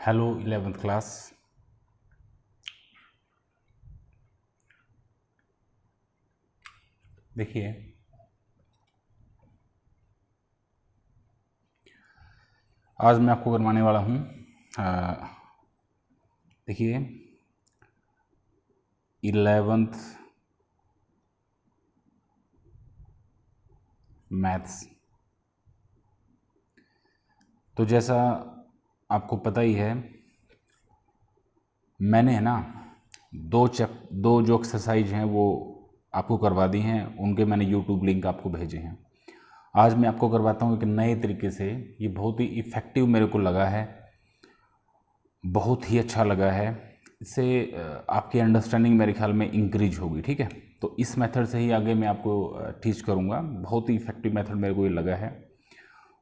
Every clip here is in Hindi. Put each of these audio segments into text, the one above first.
Hello 11th class. देखिए, आज मैं आपको करवाने वाला हूँ, देखिए 11th मैथ्स। तो जैसा आपको पता ही है, मैंने है ना दो जो एक्सरसाइज हैं वो आपको करवा दी हैं, उनके मैंने यूट्यूब लिंक आपको भेजे हैं। आज मैं आपको करवाता हूँ एक नए तरीके से। ये बहुत ही इफ़ेक्टिव मेरे को लगा है, बहुत ही अच्छा लगा है। इससे आपकी अंडरस्टैंडिंग मेरे ख्याल में इंक्रीज होगी। ठीक है, तो इस मेथड से ही आगे मैं आपको टीच करूँगा। बहुत ही इफ़ेक्टिव मेथड मेरे को ये लगा है,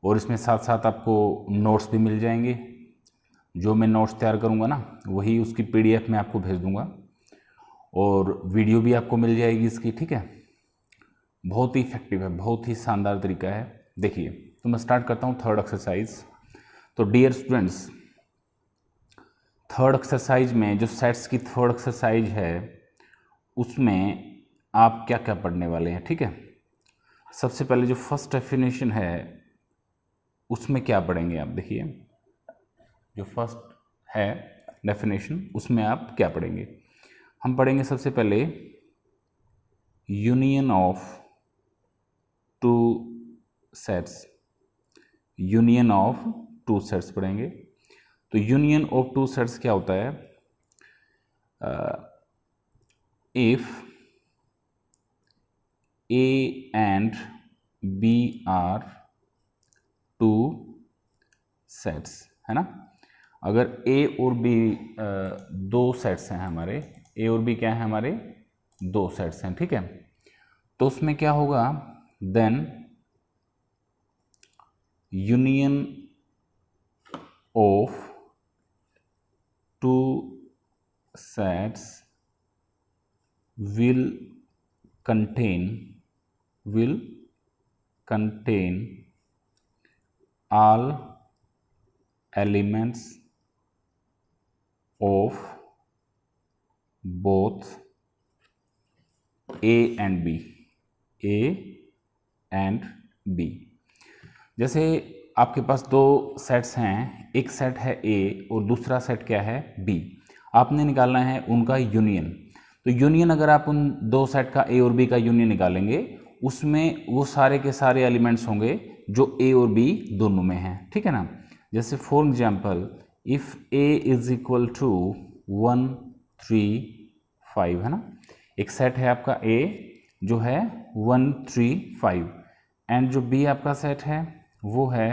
और इसमें साथ साथ आपको नोट्स भी मिल जाएंगे। जो मैं नोट्स तैयार करूँगा ना, वही उसकी PDF में आपको भेज दूँगा, और वीडियो भी आपको मिल जाएगी इसकी। ठीक है, बहुत ही इफेक्टिव है, बहुत ही शानदार तरीका है। देखिए, तो मैं स्टार्ट करता हूँ थर्ड एक्सरसाइज। तो डियर स्टूडेंट्स, थर्ड एक्सरसाइज में जो सेट्स की थर्ड एक्सरसाइज है, उसमें आप क्या क्या पढ़ने वाले हैं। ठीक है, सबसे पहले जो फर्स्ट डेफिनेशन है उसमें क्या पढ़ेंगे आप। देखिए, जो फर्स्ट है डेफिनेशन, उसमें आप क्या पढ़ेंगे। हम पढ़ेंगे सबसे पहले union of two sets. Union of two sets पढ़ेंगे। तो यूनियन ऑफ टू सेट्स क्या होता है? If A and B are two sets, है ना। अगर A और B दो सेट्स हैं हमारे, A और B क्या है हमारे? दो सेट्स हैं। ठीक है, तो उसमें क्या होगा? Then union of two sets will contain all elements of both A and B। जैसे आपके पास दो सेट्स हैं, एक सेट है A और दूसरा सेट क्या है? B। आपने निकालना है उनका यूनियन। तो यूनियन, अगर आप उन दो सेट का A और B का यूनियन निकालेंगे, उसमें वो सारे के सारे एलिमेंट्स होंगे जो A और B दोनों में हैं। ठीक है ना। जैसे for example, if A is equal to 1 3 5, है ना। एक सेट है आपका A जो है 1 3 5, एंड जो B आपका सेट है वो है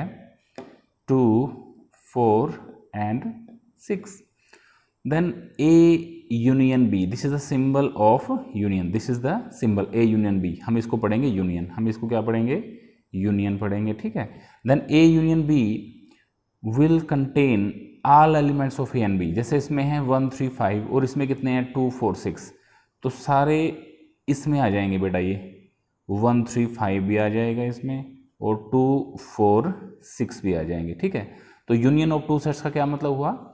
2 4 and 6। Then A union B, this is the symbol of union, this is the symbol A union B। हम इसको पढ़ेंगे यूनियन, हम इसको क्या पढ़ेंगे? यूनियन पढ़ेंगे। ठीक है, then A union B will contain all elements of A and B। जैसे इसमें है 1 3 5 और इसमें कितने हैं? 2 4 6, तो सारे इसमें आ जाएंगे बेटा। ये 1 3 5 भी आ जाएगा इसमें, और 2 4 6 भी आ जाएंगे। ठीक है, तो यूनियन ऑफ टू सेट्स का क्या मतलब हुआ?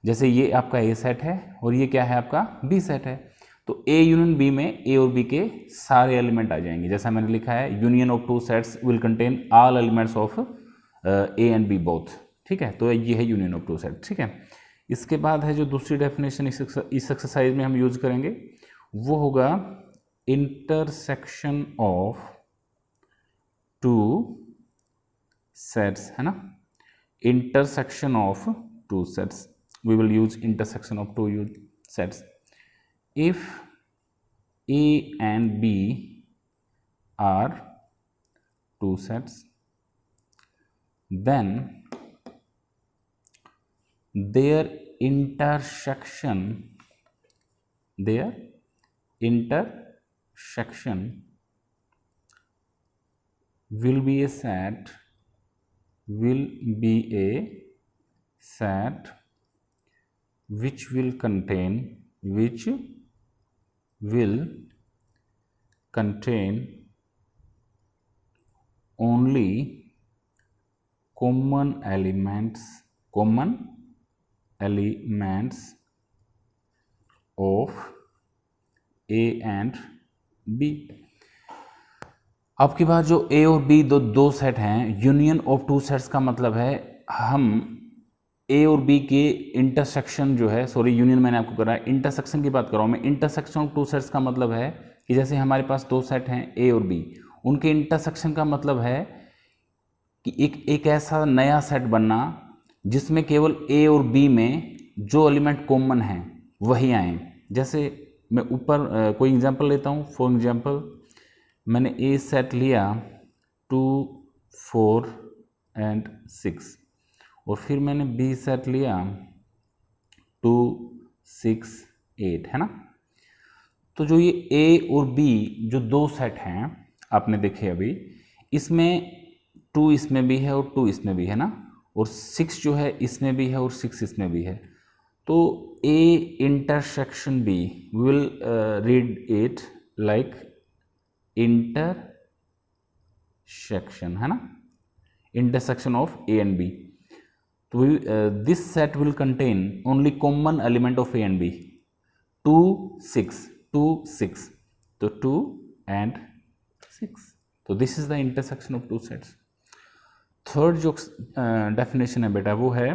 जैसे ये आपका A सेट है और ये क्या है आपका? B सेट है, तो A यूनियन B में A और B के सारे एलिमेंट आ जाएंगे। जैसा मैंने लिखा है, union of two sets will contain all elements of A and B both. ठीक है, तो ये है यूनियन ऑफ टू सेट। ठीक है, इसके बाद है जो दूसरी डेफिनेशन इस एक्सरसाइज में हम यूज करेंगे, वो होगा इंटरसेक्शन ऑफ टू सेट्स, है ना। Intersection of two sets, we will use intersection of two sets. If A and B are two sets, then their intersection will be a set which will contain only common elements elements of A and B. आपके पास जो ए और बी दो सेट हैं, यूनियन ऑफ टू सेट्स का मतलब है हम ए और बी के इंटरसेक्शन जो है, सॉरी यूनियन मैंने आपको करा है, इंटरसेक्शन की बात कर रहा हूँ मैं। इंटरसेक्शन ऑफ टू सेट्स का मतलब है कि जैसे हमारे पास दो सेट हैं ए और बी, उनके इंटरसेक्शन का मतलब है कि एक ऐसा नया सेट बनना जिसमें केवल ए और बी में जो एलिमेंट कॉमन हैं वही आए। जैसे मैं ऊपर कोई एग्जांपल लेता हूँ। फॉर एग्जांपल मैंने ए सेट लिया 2, 4 एंड 6 और फिर मैंने बी सेट लिया 2, 6, 8, है ना। तो जो ये ए और बी जो दो सेट हैं आपने देखे अभी, इसमें 2 इसमें भी है और 2 इसमें भी है ना, और 6 जो है इसमें भी है और 6 इसमें भी है। तो A intersection B will read it like intersection, है ना, intersection of A and B. तो this set will contain only common element of A and B. 2, 6, 2, 6, तो 2 एंड 6, तो this is the intersection of two sets. Third जो डेफिनेशन है बेटा वो है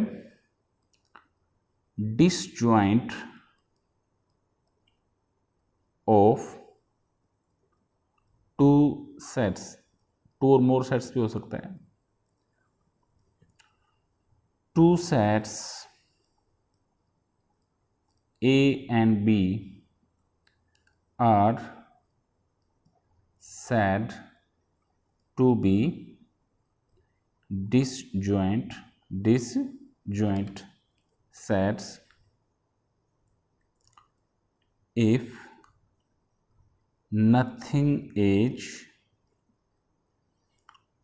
disjoint of two sets. Two और मोर सेट्स भी हो सकते हैं। Two sets A and B are said to be disjoint sets if nothing is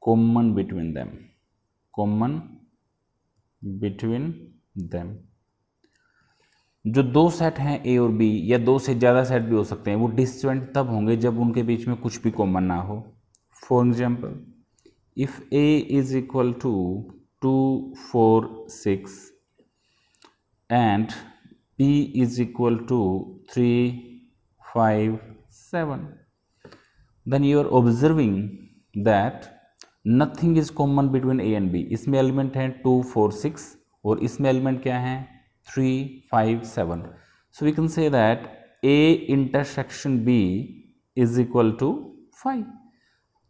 common between them. जो दो सेट हैं ए और बी, या दो से ज़्यादा सेट भी हो सकते हैं, वो डिसजॉइंट तब होंगे जब उनके बीच में कुछ भी कॉमन ना हो। For example, if A is equal to 2, 4, 6 and B is equal to 3, 5, 7, then you are observing that nothing is common between A and B. इसमें एलिमेंट हैं 2, 4, 6 और इसमें एलिमेंट क्या है 3, 5, 7। So we can say that A intersection B is equal to 5.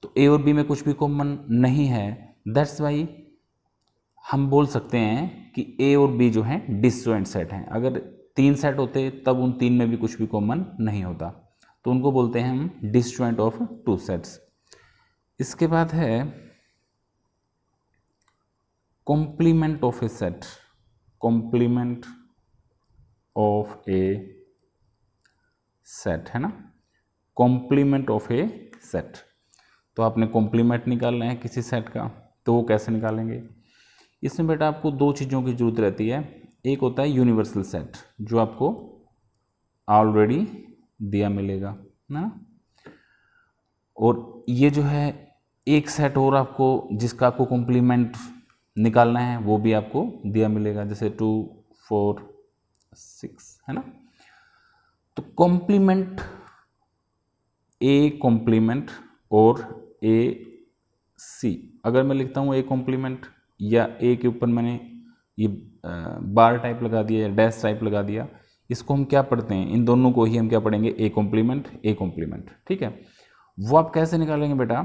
तो A और B में कुछ भी कॉमन नहीं है, that's why हम बोल सकते हैं कि A और B जो हैं डिसजॉइंट सेट हैं। अगर 3 सेट होते तब उन 3 में भी कुछ भी कॉमन नहीं होता, तो उनको बोलते हैं हम डिसजॉइंट ऑफ टू सेट्स। इसके बाद है complement of a set. Complement of a set, है ना, कॉम्प्लीमेंट ऑफ ए सेट। तो आपने कॉम्प्लीमेंट निकालना है किसी सेट का, तो वो कैसे निकालेंगे? इसमें बेटा आपको दो चीज़ों की जरूरत रहती है। एक होता है यूनिवर्सल सेट, जो आपको ऑलरेडी दिया मिलेगा, है ना, और ये जो है एक सेट और आपको जिसका आपको कॉम्प्लीमेंट निकालना है वो भी आपको दिया मिलेगा, जैसे 2, 4, 6, है ना। तो कॉम्प्लीमेंट, ए कॉम्प्लीमेंट और ए सी, अगर मैं लिखता हूँ ए कॉम्प्लीमेंट, या ए के ऊपर मैंने ये बार टाइप लगा दिया या डैश टाइप लगा दिया, इसको हम क्या पढ़ते हैं, इन दोनों को ही हम क्या पढ़ेंगे, ए कॉम्प्लीमेंट, ठीक है। वो आप कैसे निकालेंगे बेटा?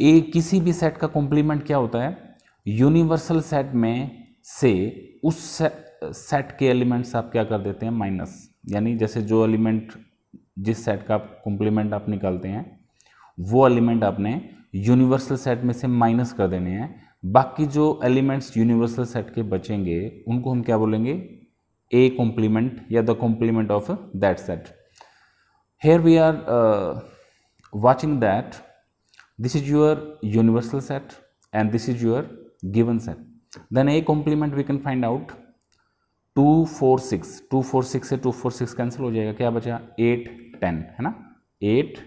ए किसी भी सेट का कॉम्प्लीमेंट क्या होता है, यूनिवर्सल सेट में से उस सेट के एलिमेंट्स आप क्या कर देते हैं, माइनस। यानी जैसे जो एलिमेंट जिस सेट का कॉम्प्लीमेंट आप निकालते हैं वो एलिमेंट आपने यूनिवर्सल सेट में से माइनस कर देने हैं। बाकी जो एलिमेंट्स यूनिवर्सल सेट के बचेंगे उनको हम क्या बोलेंगे, ए कॉम्प्लीमेंट या the complement of that set. Here we are watching that this is your universal set and this is your given set. Then a complement we can find out 2, 4, 6, 2, 4, 6 से 2, 4, 6 कैंसिल हो जाएगा, क्या बचा 8, 10, है ना, 8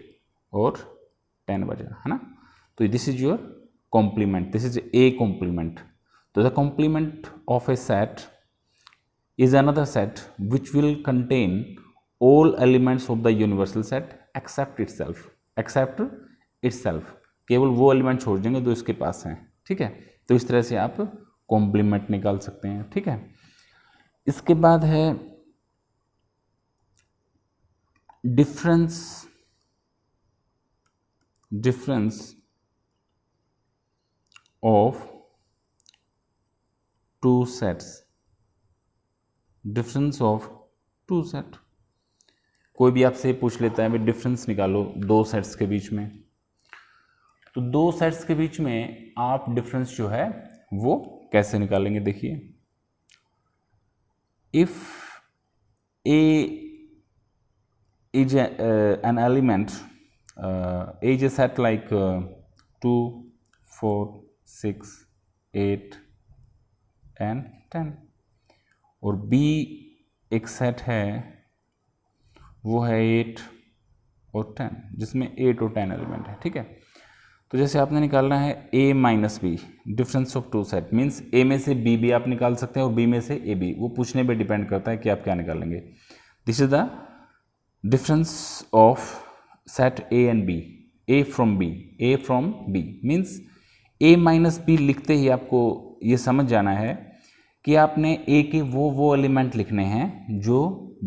और 10 बचा, है ना। तो this is your complement, this is a complement. तो the complement of a set is another set which will contain all elements of the universal set except itself, except itself, केवल वो एलिमेंट छोड़ देंगे जो इसके पास हैं, ठीक है। तो इस तरह से आप कॉम्प्लीमेंट निकाल सकते हैं, ठीक है। इसके बाद है difference of two sets, difference of two set. कोई भी आपसे पूछ लेता है भाई डिफरेंस निकालो दो सेट्स के बीच में, तो दो सेट्स के बीच में आप डिफरेंस जो है वो कैसे निकालेंगे, देखिए। If A is an element, A is a set like 2, 4, 6, 8 and 10, और B एक सेट है वो है 8 और 10, जिसमें 8 और 10 एलिमेंट है, ठीक है। तो जैसे आपने निकालना है A minus B, difference of two set, means A में से B भी आप निकाल सकते हैं और B में से A भी, वो पूछने पे डिपेंड करता है कि आप क्या निकालेंगे। This is the difference of set A and B, A from B means A minus B लिखते ही आपको ये समझ जाना है कि आपने A के वो एलिमेंट लिखने हैं जो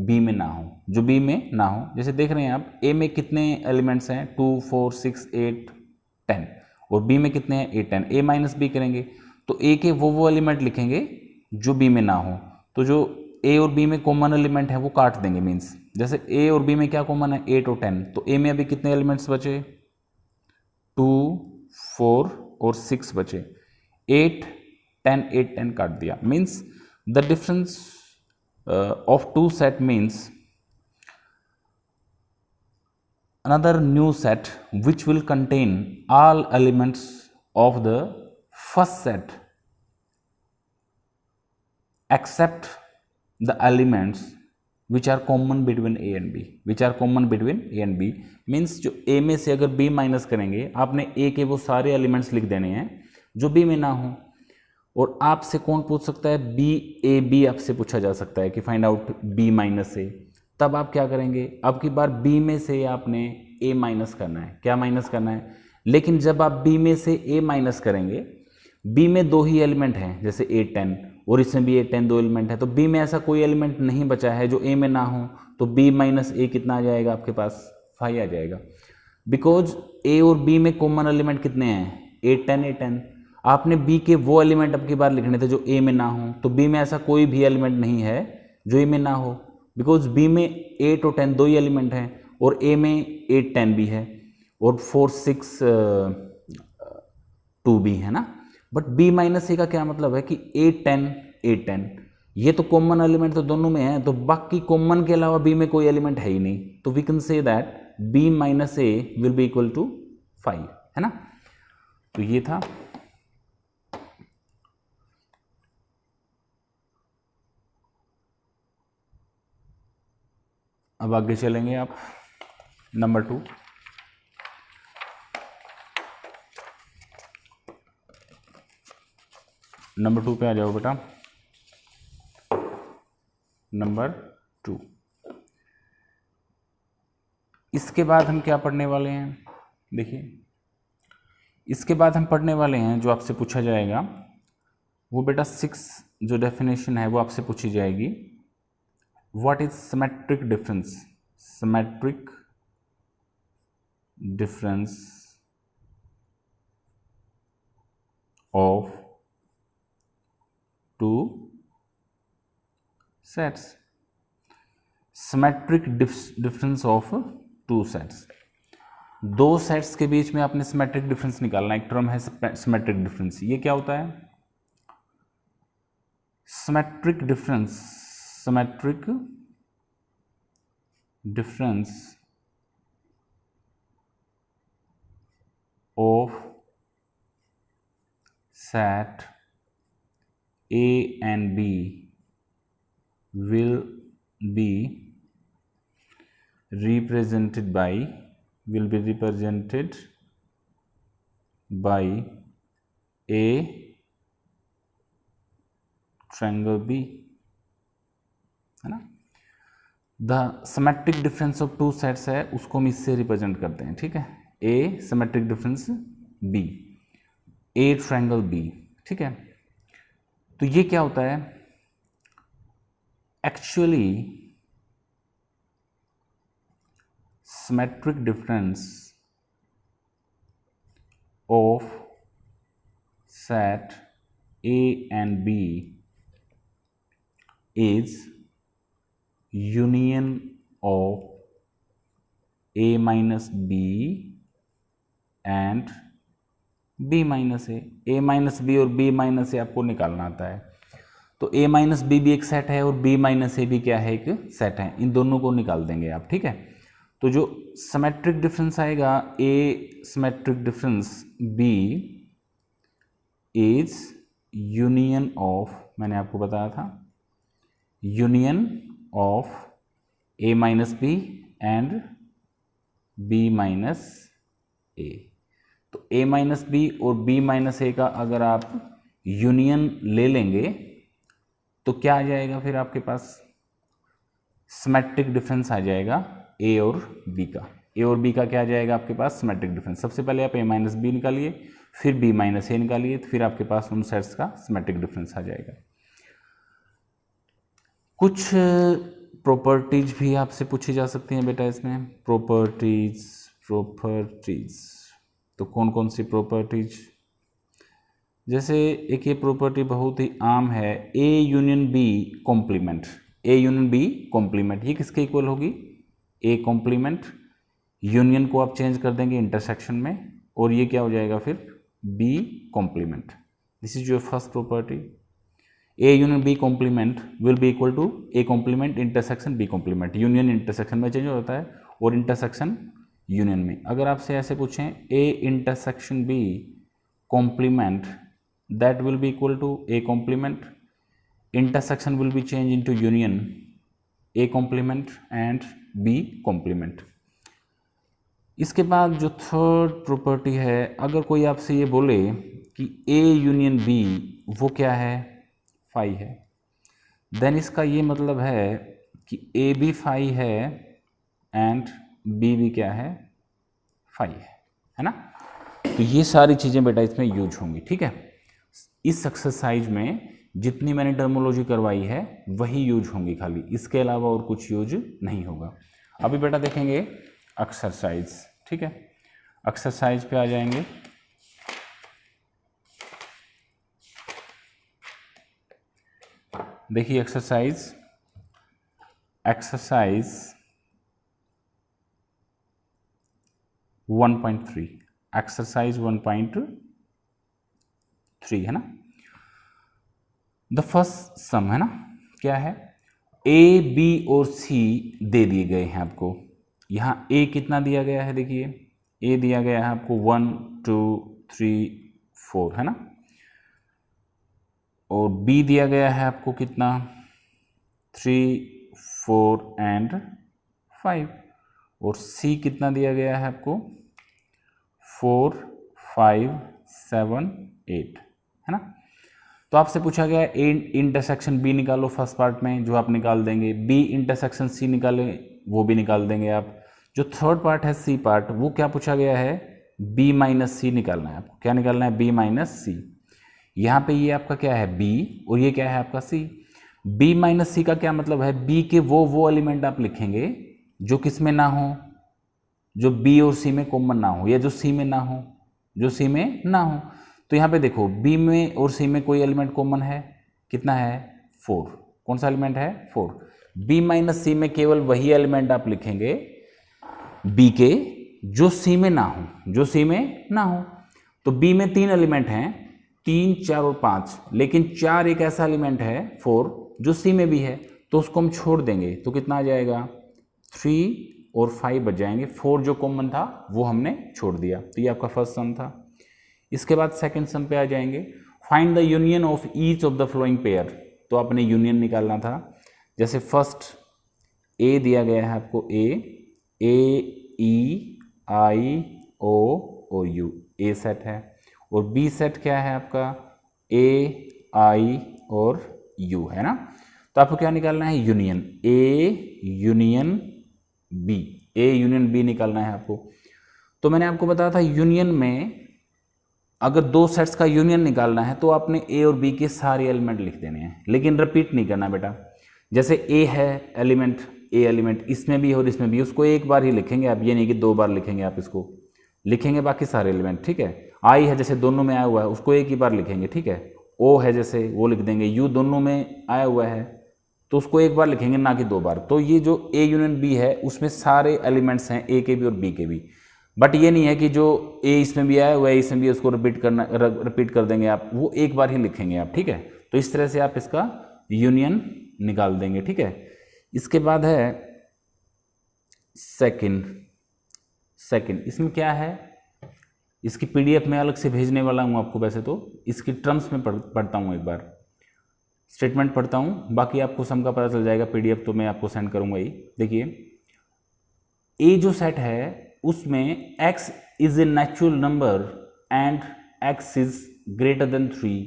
B में ना हो, जैसे देख रहे हैं आप A में कितने एलिमेंट्स हैं, 2, 4, 6, 8, 10, और B में कितने हैं, 8, 10। A माइनस बी करेंगे तो A के वो एलिमेंट लिखेंगे जो B में ना हो, तो जो A और B में कॉमन एलिमेंट है वो काट देंगे, मीन्स जैसे A और B में क्या कॉमन है, 8 और 10, तो A में अभी कितने एलिमेंट्स बचे, 2, 4 और 6 बचे, 8, 10 काट दिया, means the difference of two set means another new set which will contain all elements of the first set except the elements which are common between A and B, means जो A में से अगर B माइनस करेंगे, आपने A के वो सारे एलिमेंट्स लिख देने हैं जो B में ना हो। और आपसे कौन पूछ सकता है, B आपसे पूछा जा सकता है कि find out B minus A, तब आप क्या करेंगे, अब की बार B में से आपने A माइनस करना है, क्या माइनस करना है। लेकिन जब आप B में से A माइनस करेंगे, B में दो ही एलिमेंट हैं, जैसे 8, 10, और इसमें भी 8, 10 दो एलिमेंट है, तो B में ऐसा कोई एलिमेंट नहीं बचा है जो A में ना हो, तो B माइनस A कितना आ जाएगा आपके पास, 5 आ जाएगा। बिकॉज A और B में कॉमन एलिमेंट कितने हैं, 8, 10, 8, 10। आपने B के वो एलिमेंट अब की बार लिखने थे जो A में ना हो, तो B में ऐसा कोई भी एलिमेंट नहीं है जो A में ना हो, बिकॉज B में 8 और 10 दो ही एलिमेंट हैं, और A में 8, 10 भी है, और 4, 6, 2 भी है ना। बट B माइनस A का क्या मतलब है कि 8, 10, 8, 10, ये तो कॉमन एलिमेंट तो दोनों में है, तो बाकी कॉमन के अलावा B में कोई एलिमेंट है ही नहीं, तो we can say that B minus A will be equal to 5, है ना। तो ये था। अब आगे चलेंगे आप नंबर 2। नंबर 2 पे आ जाओ बेटा। नंबर 2, इसके बाद हम क्या पढ़ने वाले हैं, देखिए इसके बाद हम पढ़ने वाले हैं जो आपसे पूछा जाएगा वो बेटा 6 जो डेफिनेशन है वो आपसे पूछी जाएगी। What is symmetric difference, symmetric difference of two sets, symmetric difference of two sets. दो सेट्स के बीच में आपने सिमेट्रिक डिफरेंस निकालना, एक टर्म है सिमेट्रिक डिफरेंस। ये क्या होता है, symmetric difference of set A and B will be represented by a triangle B, है ना। The symmetric difference of two sets है, उसको हम इससे रिप्रेजेंट करते हैं, ठीक है। A symmetric difference B, A triangle B, ठीक है। तो ये क्या होता है actually, symmetric difference of set A and B is union of A minus B and B minus A। A minus B और B minus A आपको निकालना आता है, तो A minus B भी एक सेट है और B minus A भी क्या है, एक सेट है। इन दोनों को निकाल देंगे आप, ठीक है। तो जो सिमेट्रिक डिफरेंस आएगा A symmetric difference B is union of, मैंने आपको बताया था, union of A minus B and B minus A. तो A माइनस बी और B माइनस ए का अगर आप यूनियन ले लेंगे तो क्या आ जाएगा, फिर आपके पास सिमेट्रिक डिफरेंस आ जाएगा A और B का। A और B का क्या आ जाएगा आपके पास, सिमेट्रिक डिफरेंस। सबसे पहले आप A माइनस बी निकालिए, फिर B माइनस ए निकालिए, तो फिर आपके पास उन सेट्स का सिमेट्रिक डिफरेंस आ जाएगा। कुछ प्रॉपर्टीज भी आपसे पूछी जा सकती हैं बेटा इसमें, प्रॉपर्टीज। तो कौन कौन सी प्रॉपर्टीज, जैसे एक ये प्रॉपर्टी बहुत ही आम है, A union B complement. A union B complement, ये किसके इक्वल होगी, A कॉम्प्लीमेंट। यूनियन को आप चेंज कर देंगे इंटरसेक्शन में, और ये क्या हो जाएगा फिर B complement. This is your first property. A union B complement will be equal to A complement intersection B complement. Union intersection में चेंज होता है और इंटरसेक्शन यूनियन में। अगर आपसे ऐसे पूछें A intersection B complement, that will be equal to A complement, intersection will be changed into union A complement and B complement। इसके बाद जो थर्ड प्रॉपर्टी है, अगर कोई आपसे ये बोले कि A यूनियन B वो क्या है, फाई है, देन इसका ये मतलब है कि A भी फाई है एंड B भी क्या है, फाई है ना। तो ये सारी चीज़ें बेटा इसमें यूज होंगी, ठीक है। इस एक्सरसाइज में जितनी मैंने टर्मोलॉजी करवाई है वही यूज होंगी खाली, इसके अलावा और कुछ यूज नहीं होगा। अभी बेटा देखेंगे एक्सरसाइज, ठीक है। एक्सरसाइज पे आ जाएंगे। देखिए एक्सरसाइज 1.3, एक्सरसाइज 1.3 है ना। द फर्स्ट सम है ना, क्या है, ए बी और सी दे दिए गए हैं आपको। यहाँ ए कितना दिया गया है, देखिए ए दिया गया है आपको 1 2 3 4 है ना, और बी दिया गया है आपको कितना 3 4 एंड 5, और सी कितना दिया गया है आपको 4 5 7 8 है ना। तो आपसे पूछा गया ए इंटरसेक्शन बी निकालो फर्स्ट पार्ट में, जो आप निकाल देंगे, बी इंटरसेक्शन सी निकाले वो भी निकाल देंगे आप। जो थर्ड पार्ट है सी पार्ट, वो क्या पूछा गया है, बी माइनस सी निकालना है आपको। क्या निकालना है, बी माइनस सी। यहाँ पे ये आपका क्या है बी और ये क्या है आपका सी। बी माइनस सी का क्या मतलब है, बी के वो एलिमेंट आप लिखेंगे जो किस में ना हो, जो बी और सी में कॉमन ना हो, या जो सी में ना हो, जो सी में ना हो। तो यहाँ पे देखो बी में और सी में कोई एलिमेंट कॉमन है, कितना है 4। कौन सा एलिमेंट है 4। बी माइनस सी में केवल वही एलिमेंट आप लिखेंगे बी के जो सी में ना हो, जो सी में ना हो। तो बी में 3 एलिमेंट हैं, 3 4 और 5, लेकिन 4 एक ऐसा एलिमेंट है 4 जो सी में भी है, तो उसको हम छोड़ देंगे तो कितना आ जाएगा 3 और 5 बच जाएंगे। 4 जो कॉमन था वो हमने छोड़ दिया। तो ये आपका फर्स्ट सम था। इसके बाद सेकंड सम पे आ जाएंगे। Find the union of each of the flowing pair. तो आपने यूनियन निकालना था। जैसे फर्स्ट ए दिया गया है आपको, ए ई आई ओ और यू, ए सेट है, और बी सेट क्या है आपका ए आई और यू है ना। तो आपको क्या निकालना है, union, A union B, A union B निकालना है आपको। तो मैंने आपको बताया था यूनियन में अगर दो सेट्स का यूनियन निकालना है तो आपने ए और बी के सारे एलिमेंट लिख देने हैं, लेकिन रिपीट नहीं करना बेटा। जैसे ए है एलिमेंट, ए एलिमेंट इसमें भी है और इसमें भी, उसको एक बार ही लिखेंगे आप, ये नहीं कि दो बार लिखेंगे आप, इसको लिखेंगे बाकी सारे एलिमेंट, ठीक है। आई है जैसे दोनों में आया हुआ है उसको एक ही बार लिखेंगे, ठीक है। ओ है जैसे वो लिख देंगे, यू दोनों में आया हुआ है तो उसको एक बार लिखेंगे ना कि दो बार। तो ये जो ए यूनियन बी है उसमें सारे एलिमेंट्स हैं ए के भी और बी के भी, बट ये नहीं है कि जो ए इसमें भी आया हुआ है इसमें भी उसको रिपीट कर देंगे आप, वो एक बार ही लिखेंगे आप, ठीक है। तो इस तरह से आप इसका यूनियन निकाल देंगे, ठीक है। इसके बाद है सेकंड, इसमें क्या है, इसकी पीडीएफ में अलग से भेजने वाला हूँ आपको, वैसे तो इसकी टर्म्स में पढ़ता हूँ, एक बार स्टेटमेंट पढ़ता हूँ, बाकी आपको सम का पता चल जाएगा, पीडीएफ तो मैं आपको सेंड करूँगा ही। देखिए ए जो सेट है उसमें x is a natural number and x is greater than 3,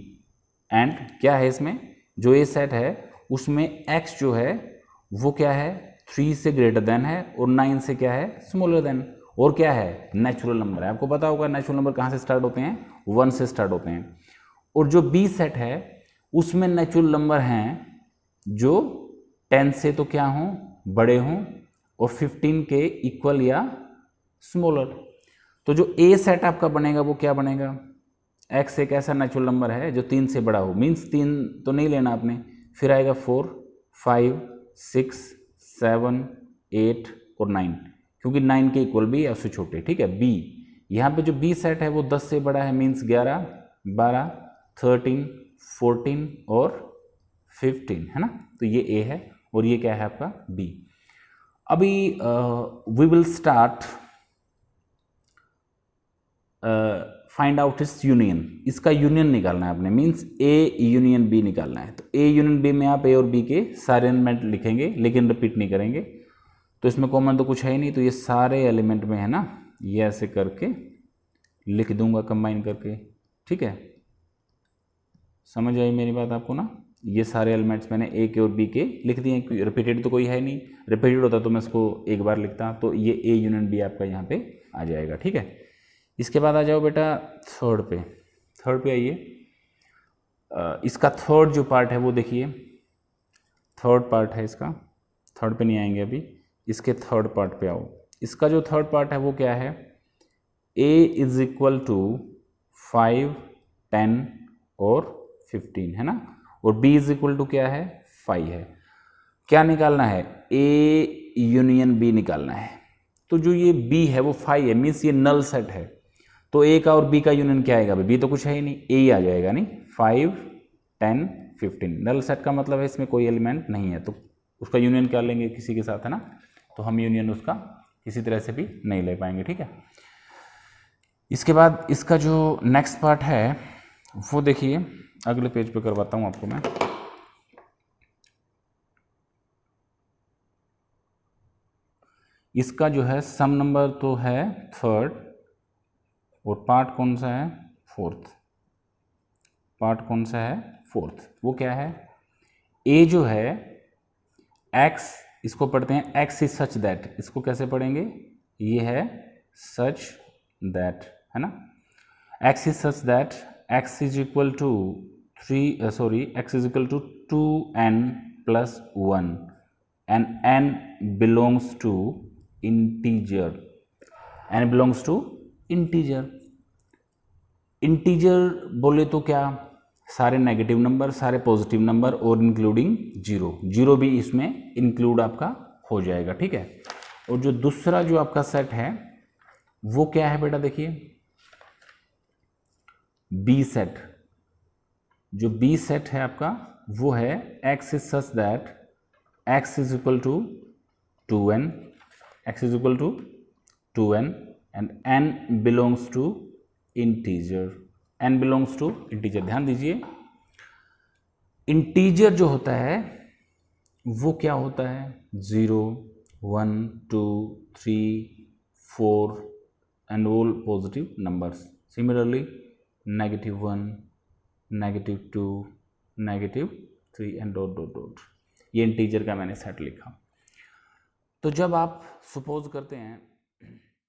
and क्या है इसमें, जो ए सेट है उसमें x जो है वो क्या है, 3 से ग्रेटर देन है और 9 से क्या है, स्मॉलर देन, और क्या है, नेचुरल नंबर है। आपको पता होगा नेचुरल नंबर कहाँ से स्टार्ट होते हैं, 1 से स्टार्ट होते हैं। और जो बी सेट है उसमें नेचुरल नंबर हैं जो 10 से तो क्या हों, बड़े हों, और 15 के इक्वल या स्मॉलर। तो जो ए सेट आपका बनेगा वो क्या बनेगा, x एक ऐसा नेचुरल नंबर है जो 3 से बड़ा हो, मीन्स 3 तो नहीं लेना आपने, फिर आएगा 4, 5, 6, 7, 8 और 9, क्योंकि 9 के इक्वल भी है उससे छोटे, ठीक है। बी, यहाँ पे जो बी सेट है वो 10 से बड़ा है, मीन्स 11, 12, 13, 14 और 15, है ना। तो ये ए है और ये क्या है आपका बी। अभी we will start find out इस यूनियन, इसका यूनियन निकालना है आपने, मीन्स ए यूनियन बी निकालना है। तो ए यूनियन बी में आप ए और बी के सारे एलिमेंट लिखेंगे लेकिन रिपीट नहीं करेंगे, तो इसमें कॉमन तो कुछ है ही नहीं, तो ये सारे एलिमेंट में है ना, ये ऐसे करके लिख दूंगा कंबाइन करके, ठीक है। समझ आई मेरी बात आपको ना, ये सारे एलिमेंट्स मैंने ए के और बी के लिख दिए, रिपीटेड तो कोई है नहीं, रिपीटेड होता तो मैं इसको एक बार लिखता, तो ये ए यूनियन बी आपका यहाँ पे आ जाएगा, ठीक है। इसके बाद आ जाओ बेटा थर्ड पे आइए। इसका थर्ड जो पार्ट है वो देखिए, थर्ड पार्ट है इसका, थर्ड पे नहीं आएंगे अभी, इसके थर्ड पार्ट पे आओ। इसका जो थर्ड पार्ट है वो क्या है, a इज इक्वल टू 5, 10 और 15, है ना, और b इज इक्वल टू क्या है, 5 है। क्या निकालना है, a यूनियन b निकालना है। तो जो ये b है वो 5 है, मीन्स ये नल सेट है, तो a का और b का यूनियन क्या आएगा, b तो कुछ है ही नहीं, a ही आ जाएगा, नहीं 5, 10, 15, नल सेट का मतलब है इसमें कोई एलिमेंट नहीं है, तो उसका यूनियन क्या लेंगे किसी के साथ, है ना, तो हम यूनियन उसका किसी तरह से भी नहीं ले पाएंगे, ठीक है। इसके बाद इसका जो नेक्स्ट पार्ट है वो देखिए, अगले पेज पे करवाता हूँ आपको मैं। इसका जो है सम नंबर तो है थर्ड, और पार्ट कौन सा है, फोर्थ। पार्ट कौन सा है, फोर्थ। वो क्या है, ए जो है x, इसको पढ़ते हैं x इज सच दैट, इसको कैसे पढ़ेंगे, ये है सच दैट, है ना, x is such that x is equal to 2n plus 1 and n belongs to integer, n belongs to integer. Integer बोले तो क्या, सारे नेगेटिव नंबर, सारे पॉजिटिव नंबर और इंक्लूडिंग जीरो, जीरो भी इसमें इंक्लूड आपका हो जाएगा, ठीक है। और जो दूसरा जो आपका सेट है वो क्या है बेटा, देखिए बी सेट। जो बी सेट है आपका वो है x is such that x is equal to 2n, x is equal to 2n and n belongs to integer, n belongs to integer. ध्यान दीजिए, इंटीजर जो होता है वो क्या होता है, 0, 1, 2, 3, 4 and all positive numbers. Similarly -1, -2, -3 and dot dot dot. ये इंटीजर का मैंने सेट लिखा। तो जब आप सपोज करते हैं